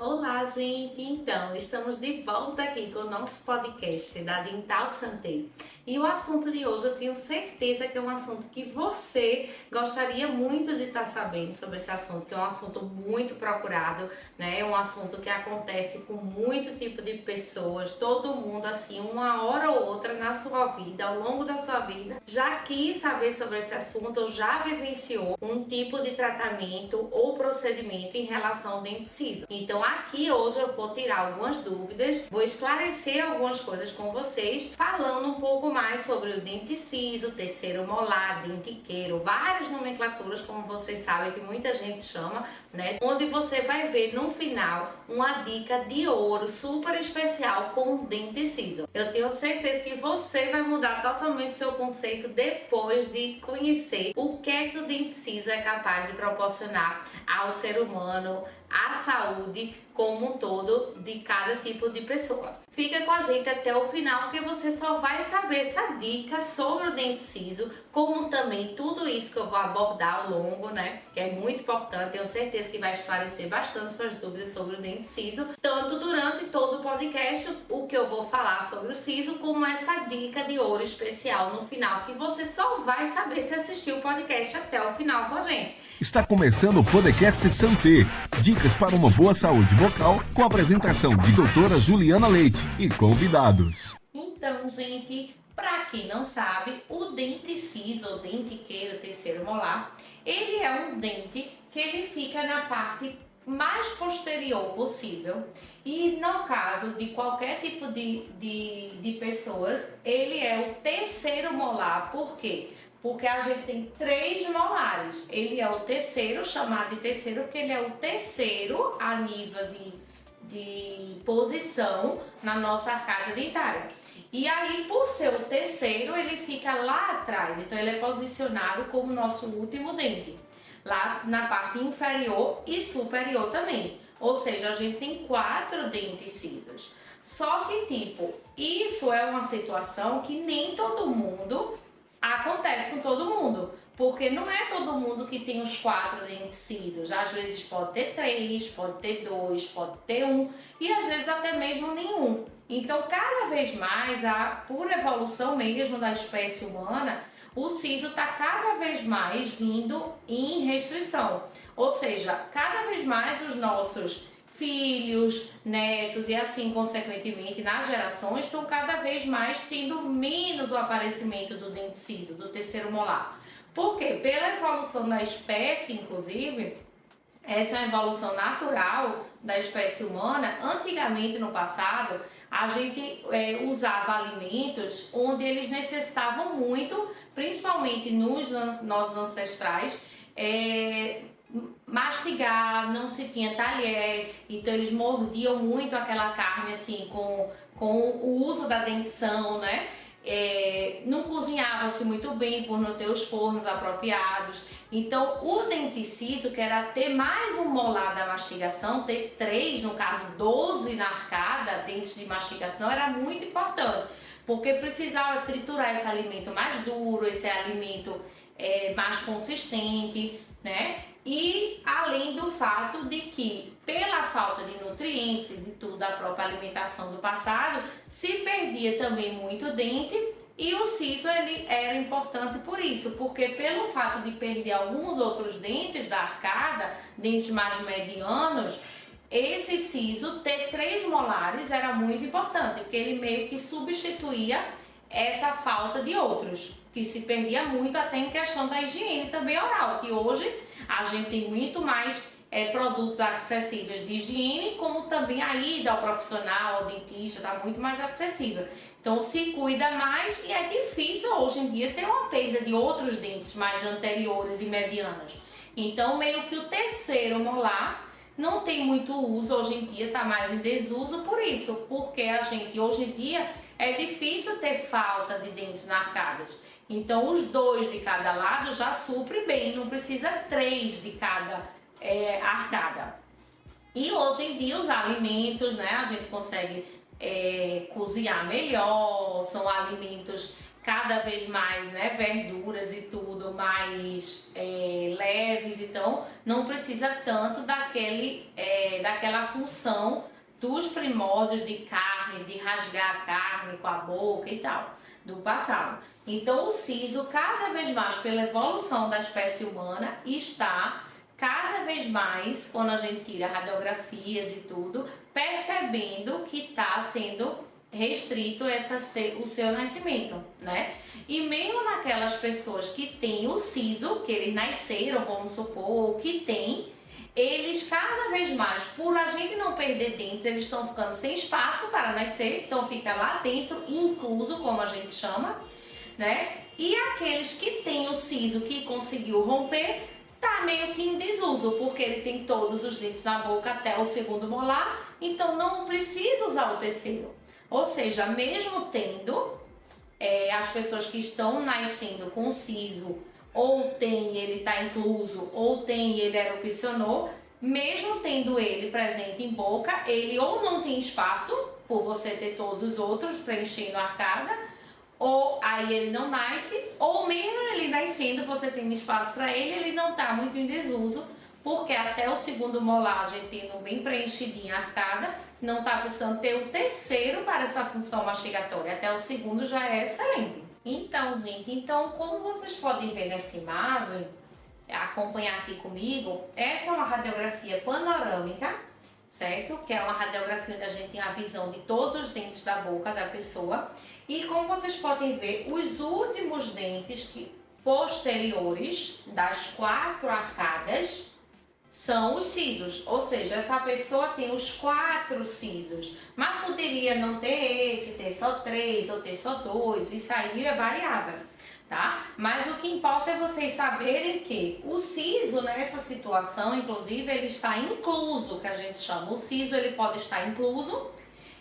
Olá, gente! Então, estamos de volta aqui com o nosso podcast da Dental Santé. E o assunto de hoje eu tenho certeza que é um assunto que você gostaria muito de estar sabendo sobre esse assunto, que é um assunto muito procurado, né? É um assunto que acontece com muito tipo de pessoas, todo mundo, assim, uma hora ou outra na sua vida, ao longo da sua vida, já quis saber sobre esse assunto ou já vivenciou um tipo de tratamento ou procedimento em relação ao dente ciso. Então, aqui hoje eu vou tirar algumas dúvidas, vou esclarecer algumas coisas com vocês, falando um pouco mais sobre o dente ciso, terceiro molar, dentiqueiro, várias nomenclaturas, como vocês sabem que muita gente chama, né? Onde você vai ver no final uma dica de ouro super especial com o dente ciso. Eu tenho certeza que você vai mudar totalmente seu conceito depois de conhecer o que é que o dente ciso é capaz de proporcionar ao ser humano, à saúde como um todo de cada tipo de pessoa. Fica com a gente até o final, porque você só vai saber essa dica sobre o dente ciso, como também tudo isso que eu vou abordar ao longo, né? Que é muito importante, tenho certeza que vai esclarecer bastante suas dúvidas sobre o dente ciso, tanto durante todo o podcast, o que eu vou falar sobre o siso, como essa dica de ouro especial no final, que você só vai saber se assistir o podcast até o final com a gente. Está começando o podcast Santé. Dicas para uma boa saúde vocal com a apresentação de doutora Juliana Leite e convidados. Então, gente, para quem não sabe, o dente ciso, ou dentiqueiro terceiro molar, ele é um dente que ele fica na parte mais posterior possível e no caso de qualquer tipo de pessoas, ele é o terceiro molar. Por quê? Porque a gente tem 3 molares. Ele é o terceiro, chamado de terceiro, porque ele é o terceiro a nível de posição na nossa arcada dentária. E aí, por ser o terceiro, ele fica lá atrás. Então, ele é posicionado como nosso último dente, lá na parte inferior e superior também. Ou seja, a gente tem 4 dentes cisos. Só que, tipo, isso é uma situação que nem todo mundo acontece com todo mundo, porque não é todo mundo que tem os 4 dentes cisos. Às vezes pode ter 3, pode ter 2, pode ter 1 e às vezes até mesmo nenhum. Então, cada vez mais, por evolução mesmo da espécie humana, o siso está cada vez mais vindo em restrição. Ou seja, cada vez mais os nossos filhos, netos e assim consequentemente nas gerações estão cada vez mais tendo menos o aparecimento do dente ciso, do terceiro molar. Por quê? Pela evolução da espécie, inclusive, essa é uma evolução natural da espécie humana. Antigamente, no passado, a gente usava alimentos onde eles necessitavam muito, principalmente nos nossos ancestrais, mastigar, não se tinha talher, então eles mordiam muito aquela carne assim com o uso da dentição, né? Não cozinhava-se muito bem por não ter os fornos apropriados. Então o dente ciso, que era ter mais um molar da mastigação, ter 3, no caso 12 na arcada, dentes de mastigação, era muito importante, porque precisava triturar esse alimento mais duro, esse alimento mais consistente, né? E além do fato de que, pela falta de nutrientes e de tudo da própria alimentação do passado, se perdia também muito dente. E o siso ele era importante por isso, porque pelo fato de perder alguns outros dentes da arcada, dentes mais medianos, esse siso ter 3 molares era muito importante, porque ele meio que substituía essa falta de outros, que se perdia muito até em questão da higiene também oral, que hoje a gente tem muito mais produtos acessíveis de higiene, como também a ida ao profissional, ao dentista, está muito mais acessível. Então se cuida mais e é difícil hoje em dia ter uma perda de outros dentes mais anteriores e medianos. Então meio que o terceiro molar não tem muito uso hoje em dia, está mais em desuso por isso, porque a gente hoje em dia é difícil ter falta de dentes na arcadas. Então os 2 de cada lado já supre bem, não precisa 3 de cada arcada. E hoje em dia os alimentos, né, a gente consegue cozinhar melhor, são alimentos cada vez mais, né, verduras e tudo mais leves, então não precisa tanto daquela função dos primórdios de carne, de rasgar a carne com a boca e tal, do passado. Então o siso, cada vez mais pela evolução da espécie humana, está cada vez mais, quando a gente tira radiografias e tudo, percebendo que está sendo restrito o seu nascimento, né? E mesmo naquelas pessoas que têm o siso, que eles nasceram, vamos supor, ou que têm, eles cada vez mais, por a gente não perder dentes, eles estão ficando sem espaço para nascer, então fica lá dentro, incluso, como a gente chama, né? E aqueles que têm o siso que conseguiu romper, tá meio que em desuso, porque ele tem todos os dentes na boca até o segundo molar, então não precisa usar o terceiro. Ou seja, mesmo tendo as pessoas que estão nascendo com siso, ou tem ele está incluso, ou tem ele erupcionou, mesmo tendo ele presente em boca, ele ou não tem espaço, por você ter todos os outros preenchendo a arcada, ou aí ele não nasce, ou mesmo ele nascendo, você tendo espaço para ele não está muito em desuso, porque até o segundo molar, a gente tendo bem preenchidinha a arcada, não está precisando ter o terceiro para essa função mastigatória, até o segundo já é excelente. Então, gente, como vocês podem ver nessa imagem, acompanhar aqui comigo, essa é uma radiografia panorâmica, certo? Que é uma radiografia onde a gente tem a visão de todos os dentes da boca da pessoa. E como vocês podem ver, os últimos dentes posteriores das 4 arcadas são os sisos, ou seja, essa pessoa tem os 4 sisos, mas poderia não ter esse, ter só 3 ou ter só 2, isso aí é variável, tá? Mas o que importa é vocês saberem que o siso nessa situação, inclusive, ele está incluso, que a gente chama. O siso, ele pode estar incluso,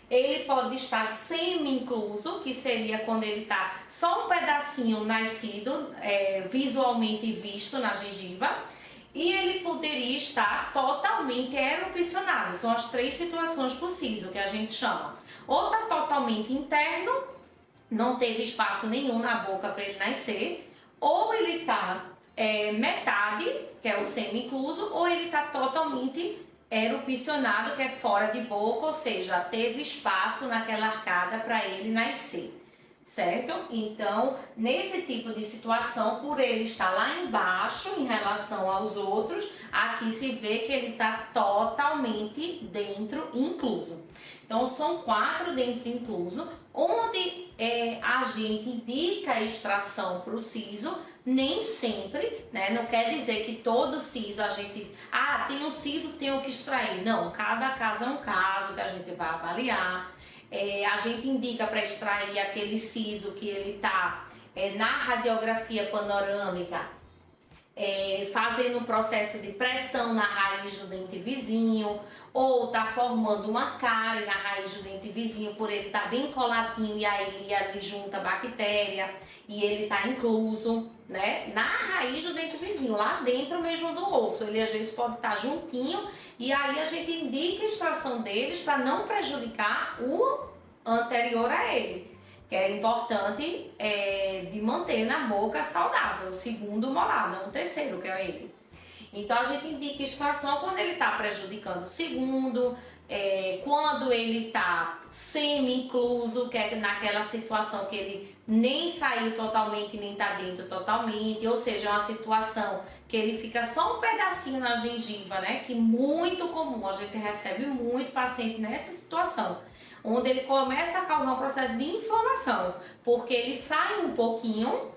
ele pode estar semi-incluso, que seria quando ele está só um pedacinho nascido, visualmente visto na gengiva, e ele poderia estar totalmente erupcionado. São as 3 situações possíveis, que a gente chama. Ou está totalmente interno, não teve espaço nenhum na boca para ele nascer, ou ele está metade, que é o semi-incluso, ou ele está totalmente erupcionado, que é fora de boca, ou seja, teve espaço naquela arcada para ele nascer. Certo? Então, nesse tipo de situação, por ele estar lá embaixo em relação aos outros, aqui se vê que ele está totalmente dentro, incluso. Então, são 4 dentes inclusos, onde a gente indica a extração para o siso, nem sempre, né? Não quer dizer que todo siso a gente... tem um siso, tenho que extrair. Não, cada caso é um caso que a gente vai avaliar. A gente indica para extrair aquele siso que ele está na radiografia panorâmica, fazendo um processo de pressão na raiz do dente vizinho, ou está formando uma cárie na raiz do dente vizinho, por ele estar bem coladinho e aí ali junta a bactéria e ele está incluso, né, na raiz do dente vizinho, lá dentro mesmo do osso. Ele às vezes pode estar juntinho e aí a gente indica a extração deles para não prejudicar o anterior a ele, que é importante de manter na boca saudável, o segundo molar, não o terceiro, que é ele. Então a gente indica extração quando ele está prejudicando o segundo, quando ele está semi-incluso, que é naquela situação que ele nem saiu totalmente, nem está dentro totalmente, ou seja, é uma situação que ele fica só um pedacinho na gengiva, né? Que é muito comum, a gente recebe muito paciente nessa situação, onde ele começa a causar um processo de inflamação, porque ele sai um pouquinho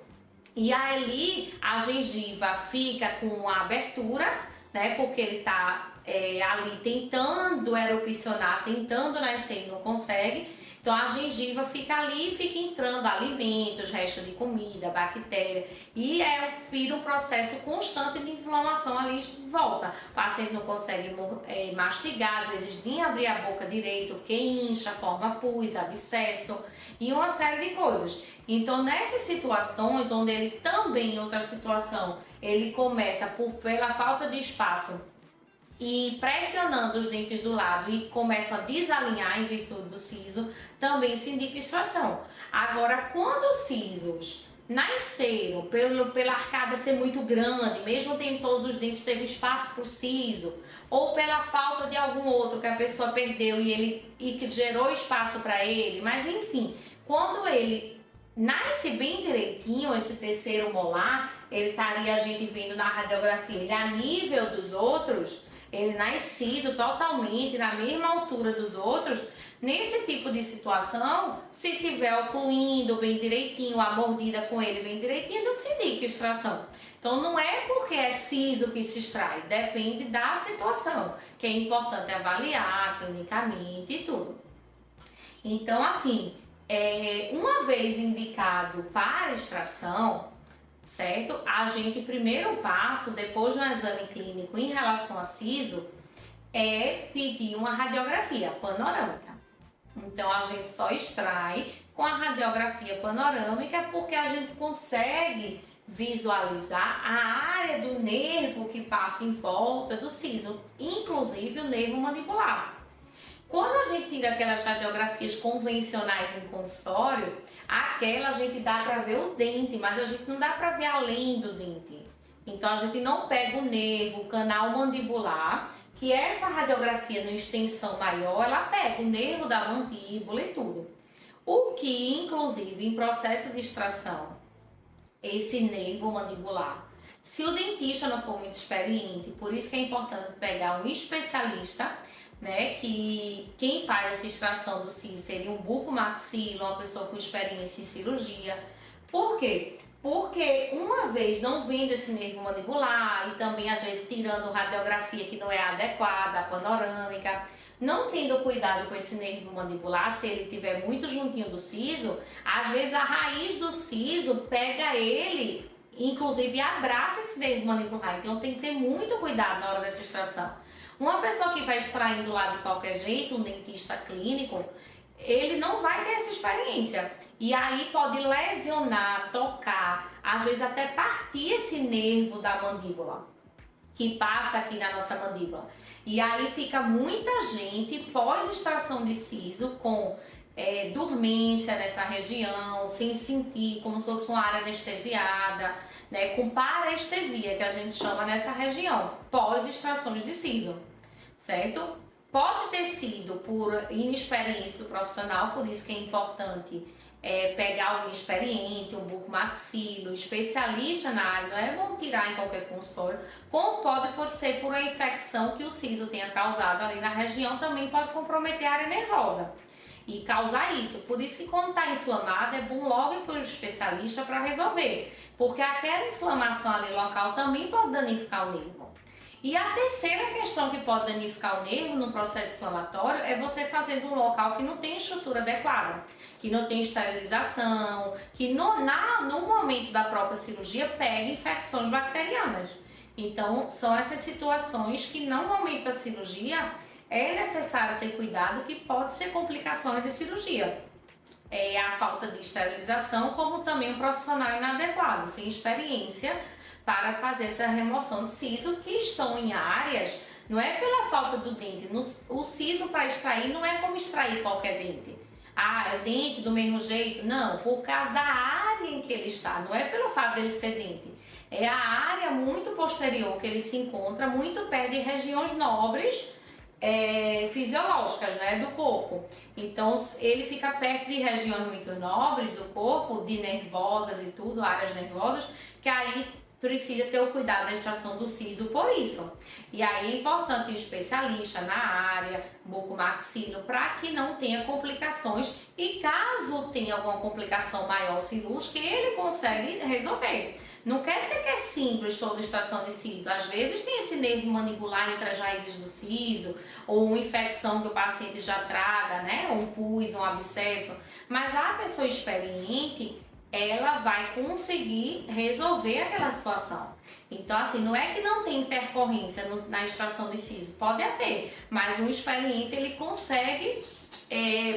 e ali a gengiva fica com a abertura, né? Porque ele está ali tentando erupcionar, tentando nascer e não consegue. Então a gengiva fica ali e fica entrando alimentos, restos de comida, bactéria, e vira um processo constante de inflamação ali de volta. O paciente não consegue mastigar, às vezes nem abrir a boca direito, porque incha, forma pus, abscesso e uma série de coisas. Então nessas situações, onde ele também, em outra situação, ele começa pela falta de espaço e pressionando os dentes do lado e começam a desalinhar em virtude do siso, também se indica extração. Agora, quando os sisos nasceram pela arcada ser muito grande, mesmo tendo todos os dentes, teve espaço para o siso, ou pela falta de algum outro que a pessoa perdeu e que gerou espaço para ele, mas enfim, quando ele nasce bem direitinho, esse terceiro molar, ele estaria a gente vendo na radiografia, ele a nível dos outros, ele nascido totalmente na mesma altura dos outros. Nesse tipo de situação, se tiver ocluindo bem direitinho, a mordida com ele bem direitinho, não se indica extração. Então não é porque é siso que se extrai, depende da situação, que é importante avaliar clinicamente e tudo. Então assim, uma vez indicado para extração, certo? A gente, primeiro passo, depois de um exame clínico em relação a siso, é pedir uma radiografia panorâmica. Então a gente só extrai com a radiografia panorâmica porque a gente consegue visualizar a área do nervo que passa em volta do siso, inclusive o nervo mandibular. Quando a gente tira aquelas radiografias convencionais em consultório, aquela a gente dá para ver o dente, mas a gente não dá para ver além do dente. Então a gente não pega o nervo, o canal mandibular, que essa radiografia no extensão maior, ela pega o nervo da mandíbula e tudo. O que, inclusive, em processo de extração, esse nervo mandibular, se o dentista não for muito experiente, por isso que é importante pegar um especialista, né, que quem faz essa extração do siso seria um bucomaxilo, uma pessoa com experiência em cirurgia. Por quê? Porque uma vez não vendo esse nervo mandibular e também às vezes tirando radiografia que não é adequada, a panorâmica, não tendo cuidado com esse nervo mandibular, se ele estiver muito juntinho do siso, às vezes a raiz do siso pega ele, inclusive abraça esse nervo mandibular. Então tem que ter muito cuidado na hora dessa extração. Uma pessoa que vai extraindo lá de qualquer jeito, um dentista clínico, ele não vai ter essa experiência. E aí pode lesionar, tocar, às vezes até partir esse nervo da mandíbula, que passa aqui na nossa mandíbula. E aí fica muita gente pós-extração de siso com dormência nessa região, sem sentir, como se fosse uma área anestesiada, né, com parestesia, que a gente chama nessa região, pós-extrações de siso, certo? Pode ter sido por inexperiência do profissional, por isso que é importante pegar alguém experiente, um bucomaxilo, especialista na área, não é bom tirar em qualquer consultório, como pode ser por uma infecção que o siso tenha causado ali na região, também pode comprometer a área nervosa e causar isso. Por isso que quando está inflamado é bom logo ir para o especialista para resolver, porque aquela inflamação ali local também pode danificar o nervo. E a terceira questão que pode danificar o nervo no processo inflamatório é você fazer um local que não tem estrutura adequada, que não tem esterilização, que no momento da própria cirurgia pega infecções bacterianas. Então são essas situações que no momento da cirurgia é necessário ter cuidado, que pode ser complicações de cirurgia. A falta de esterilização, como também um profissional inadequado, sem experiência, para fazer essa remoção de siso, que estão em áreas, não é pela falta do dente, o siso para extrair não é como extrair qualquer dente. É dente do mesmo jeito? Não, por causa da área em que ele está, não é pelo fato dele ser dente. É a área muito posterior que ele se encontra, muito perto de regiões nobres, fisiológicas, né, do corpo. Então ele fica perto de regiões muito nobres do corpo, de nervosas e tudo, áreas nervosas, que aí precisa ter o cuidado da extração do siso por isso. E aí é importante o especialista na área, bucomaxilo, para que não tenha complicações, e caso tenha alguma complicação maior cirúrgica, ele consegue resolver. Não quer dizer que é simples toda extração de siso. Às vezes tem esse nervo mandibular entre as raízes do siso, ou uma infecção que o paciente já traga, né? Um pus, um abscesso. Mas a pessoa experiente, ela vai conseguir resolver aquela situação. Então, assim, não é que não tem intercorrência na extração de siso, pode haver, mas um experiente, ele consegue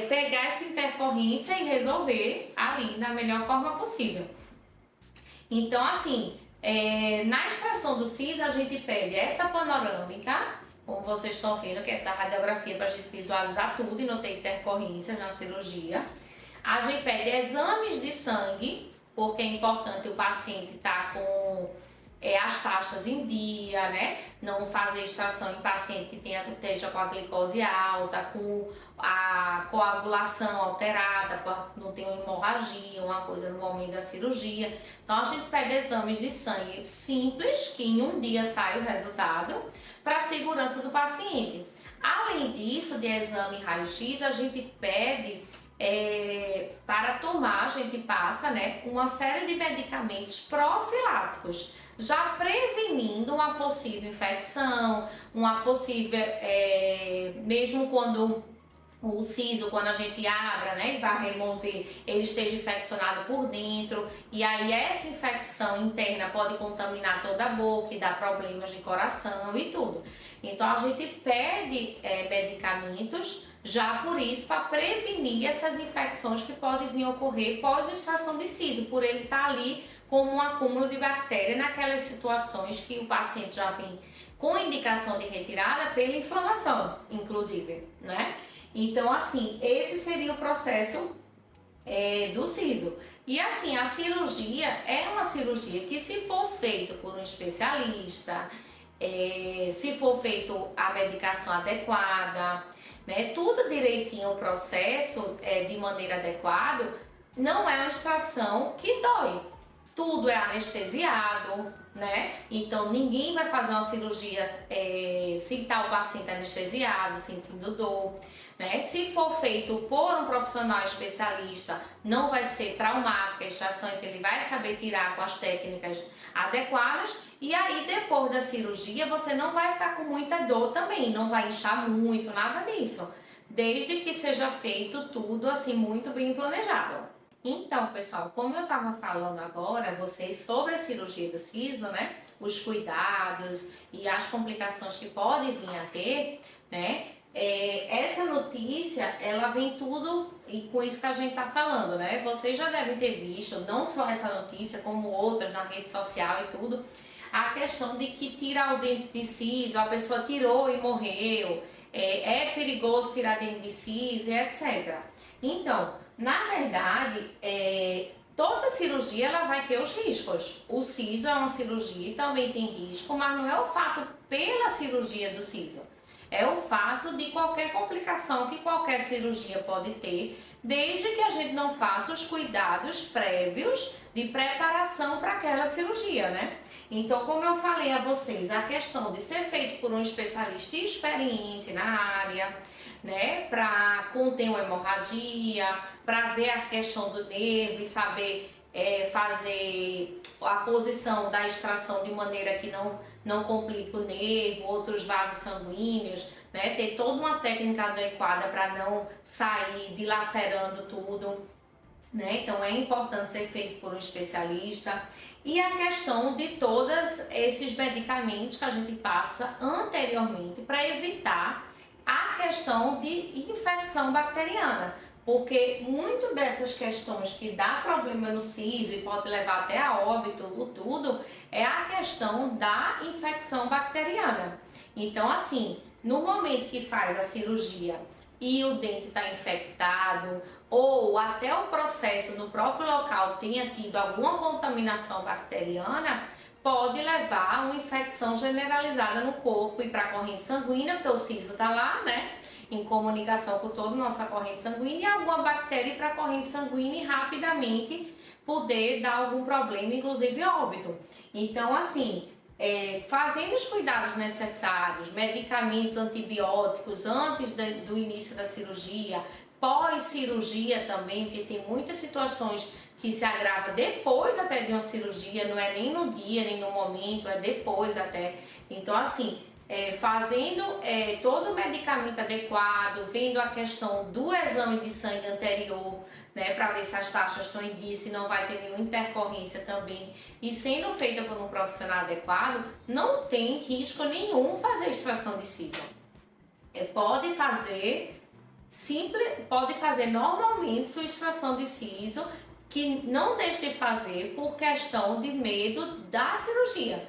pegar essa intercorrência e resolver ali da melhor forma possível. Então, assim, na extração do siso, a gente pede essa panorâmica, como vocês estão vendo, que é essa radiografia para a gente visualizar tudo e não ter intercorrências na cirurgia. A gente pede exames de sangue, porque é importante o paciente estar com as taxas em dia, né? Não fazer extração em paciente que esteja com a glicose alta, com a coagulação alterada, para não ter uma hemorragia, uma coisa no momento da cirurgia. Então a gente pede exames de sangue simples, que em um dia sai o resultado, para a segurança do paciente. Além disso, de exame raio-x, a gente pede para tomar, a gente passa, né, uma série de medicamentos profiláticos, já prevenindo uma possível infecção, uma possível, mesmo quando o siso, quando a gente abre, né, e vai remover, ele esteja infeccionado por dentro, e aí essa infecção interna pode contaminar toda a boca e dar problemas de coração e tudo. Então a gente pede medicamentos já por isso, para prevenir essas infecções que podem vir a ocorrer pós-extração de siso, por ele estar ali como um acúmulo de bactéria naquelas situações que o paciente já vem com indicação de retirada pela inflamação, inclusive, né? Então, assim, esse seria o processo do siso. E assim, a cirurgia é uma cirurgia que, se for feita por um especialista, se for feito a medicação adequada, né, tudo direitinho, o processo de maneira adequada, não é uma extração que dói. Tudo é anestesiado, né? Então ninguém vai fazer uma cirurgia se tá o paciente anestesiado, sentindo dor, né? Se for feito por um profissional especialista, não vai ser traumática a extração, então ele vai saber tirar com as técnicas adequadas. E aí, depois da cirurgia, você não vai ficar com muita dor também, não vai inchar muito, nada disso, desde que seja feito tudo assim muito bem planejado. Então, pessoal, como eu estava falando agora a vocês sobre a cirurgia do siso, né, os cuidados e as complicações que podem vir a ter, né, essa notícia, ela vem tudo e com isso que a gente está falando, né, vocês já devem ter visto, não só essa notícia, como outras na rede social e tudo, a questão de que tirar o dente de siso, a pessoa tirou e morreu, é perigoso tirar dente de siso, etc. Então, na verdade, toda cirurgia ela vai ter os riscos. O siso é uma cirurgia e também tem risco, mas não é o fato pela cirurgia do siso. É o fato de qualquer complicação que qualquer cirurgia pode ter, desde que a gente não faça os cuidados prévios de preparação para aquela cirurgia, né? Então, como eu falei a vocês, a questão de ser feito por um especialista experiente na área, né, para conter uma hemorragia, para ver a questão do nervo e saber fazer a posição da extração de maneira que não complique o nervo, outros vasos sanguíneos, né, ter toda uma técnica adequada para não sair dilacerando tudo, né, então é importante ser feito por um especialista. E a questão de todos esses medicamentos que a gente passa anteriormente para evitar a questão de infecção bacteriana, porque muito dessas questões que dá problema no siso e pode levar até a óbito, tudo, é a questão da infecção bacteriana. Então, assim, no momento que faz a cirurgia e o dente está infectado, ou até o processo no próprio local tenha tido alguma contaminação bacteriana, pode levar a uma infecção generalizada no corpo e para a corrente sanguínea, porque o siso está lá, né, em comunicação com toda a nossa corrente sanguínea, e alguma bactéria para a corrente sanguínea e rapidamente poder dar algum problema, inclusive óbito. Então, assim, fazendo os cuidados necessários, medicamentos antibióticos antes do início da cirurgia, pós-cirurgia também, porque tem muitas situações que se agrava depois até de uma cirurgia, não é nem no dia, nem no momento, é depois até. Então, assim, fazendo todo o medicamento adequado, vendo a questão do exame de sangue anterior, né, para ver se as taxas estão em dia, se não vai ter nenhuma intercorrência também, e sendo feita por um profissional adequado, não tem risco nenhum fazer extração de siso. Pode fazer normalmente sua extração de siso, que não deixe de fazer por questão de medo da cirurgia.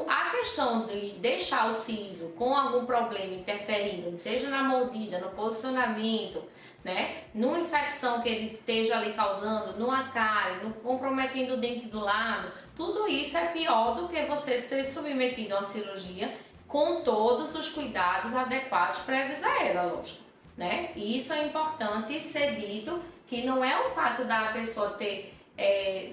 A questão de deixar o siso com algum problema interferindo, seja na mordida, no posicionamento, né, numa infecção que ele esteja ali causando, numa cárie, comprometendo o dente do lado, tudo isso é pior do que você ser submetido a uma cirurgia com todos os cuidados adequados prévios a ela, lógico, né? E isso é importante ser dito, que não é o fato da pessoa ter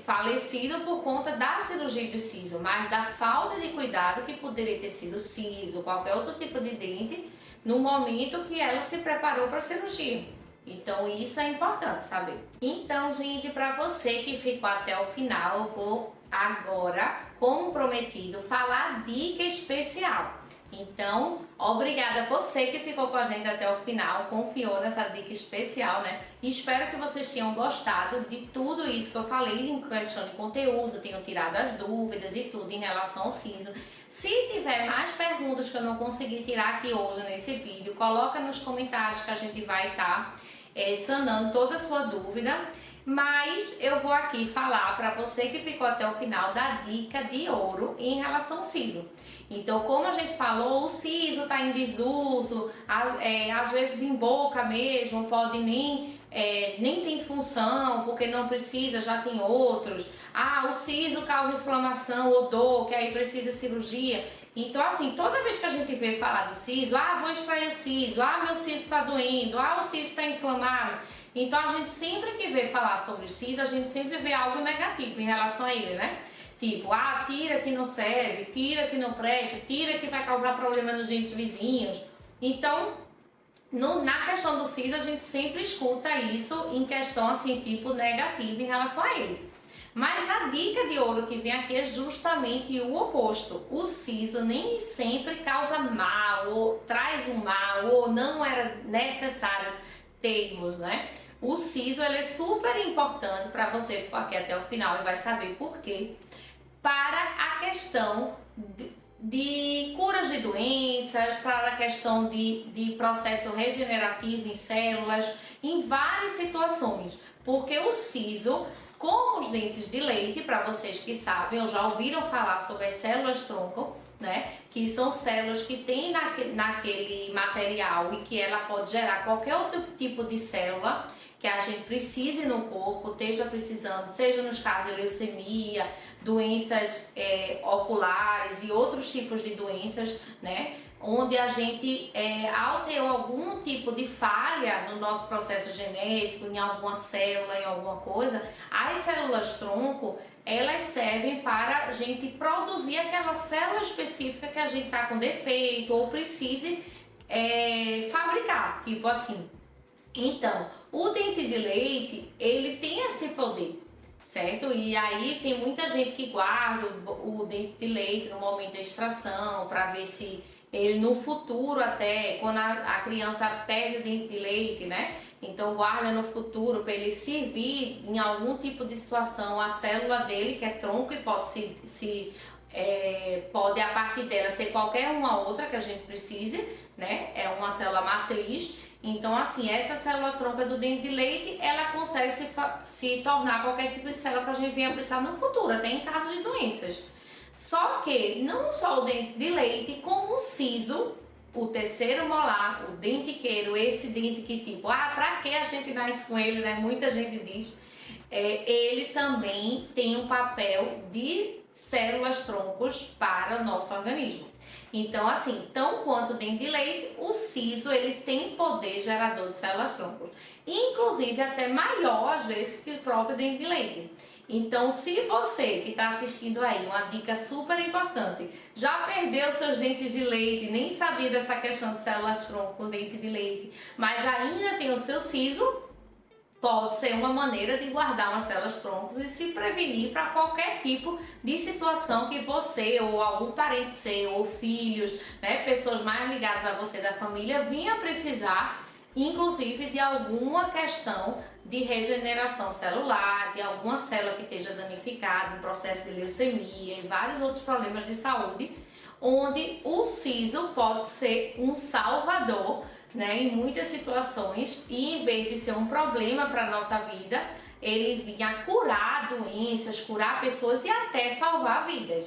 falecido por conta da cirurgia do siso, mas da falta de cuidado que poderia ter sido o siso, qualquer outro tipo de dente, no momento que ela se preparou para a cirurgia. Então isso é importante saber. Então, gente, para você que ficou até o final, eu vou agora, como prometido, falar a dica especial. Então, obrigada a você que ficou com a gente até o final, confiou nessa dica especial, né? E espero que vocês tenham gostado de tudo isso que eu falei em questão de conteúdo, tenham tirado as dúvidas e tudo em relação ao siso. Se tiver mais perguntas que eu não consegui tirar aqui hoje nesse vídeo, coloca nos comentários que a gente vai estar sanando toda a sua dúvida. Mas eu vou aqui falar para você que ficou até o final da dica de ouro em relação ao siso. Então, como a gente falou, o siso está em desuso, às vezes em boca mesmo, pode nem tem função, porque não precisa, já tem outros. O siso causa inflamação ou dor, que aí precisa de cirurgia. Então, assim, toda vez que a gente vê falar do siso, vou extrair o siso, meu siso está doendo, o siso está inflamado. Então, a gente sempre que vê falar sobre o siso, a gente sempre vê algo negativo em relação a ele, né? Tipo, tira que não serve, tira que não presta, tira que vai causar problema nos dentes vizinhos. Então, na questão do siso, a gente sempre escuta isso em questão, assim, tipo, negativa em relação a ele. Mas a dica de ouro que vem aqui é justamente o oposto. O siso nem sempre causa mal, ou traz um mal, ou não era necessário termos, né? O siso, ele é super importante para você ficar aqui até o final e vai saber por quê. Para a questão de curas de doenças, para a questão de processo regenerativo em células, em várias situações. Porque o siso, como os dentes de leite, para vocês que sabem, ou já ouviram falar sobre as células tronco, né? Que são células que tem naquele material e que ela pode gerar qualquer outro tipo de célula que a gente precise no corpo, esteja precisando, seja nos casos de leucemia, doenças oculares e outros tipos de doenças, né? Onde a gente, ao ter algum tipo de falha no nosso processo genético, em alguma célula, em alguma coisa, as células tronco, elas servem para a gente produzir aquela célula específica que a gente está com defeito ou precise fabricar, tipo assim. Então, o dente de leite, ele tem esse poder, certo? E aí tem muita gente que guarda o dente de leite no momento da extração, para ver se ele no futuro até, quando a criança perde o dente de leite, né? Então guarda no futuro para ele servir em algum tipo de situação a célula dele, que é tronco, e pode pode a partir dela ser qualquer uma outra que a gente precise, né? É uma célula matriz. Então, assim, essa célula tronco do dente de leite, ela consegue se tornar qualquer tipo de célula que a gente venha precisar no futuro, até em casos de doenças. Só que não só o dente de leite, como o siso, o terceiro molar, o dentiqueiro, esse dente que tipo, pra que a gente nasce com ele, né? Muita gente diz. Ele também tem um papel de células troncos para o nosso organismo. Então, assim, tão quanto o dente de leite, o siso, ele tem poder gerador de células troncos. Inclusive, até maior, às vezes, que o próprio dente de leite. Então, se você que está assistindo aí, uma dica super importante, já perdeu seus dentes de leite, nem sabia dessa questão de células tronco com dente de leite, mas ainda tem o seu siso, pode ser uma maneira de guardar umas células troncos e se prevenir para qualquer tipo de situação que você ou algum parente seu ou filhos, né, pessoas mais ligadas a você da família, venha precisar, inclusive de alguma questão de regeneração celular, de alguma célula que esteja danificada, em processo de leucemia e vários outros problemas de saúde, onde o siso pode ser um salvador, né, em muitas situações, e em vez de ser um problema para a nossa vida, ele vinha curar doenças, curar pessoas e até salvar vidas.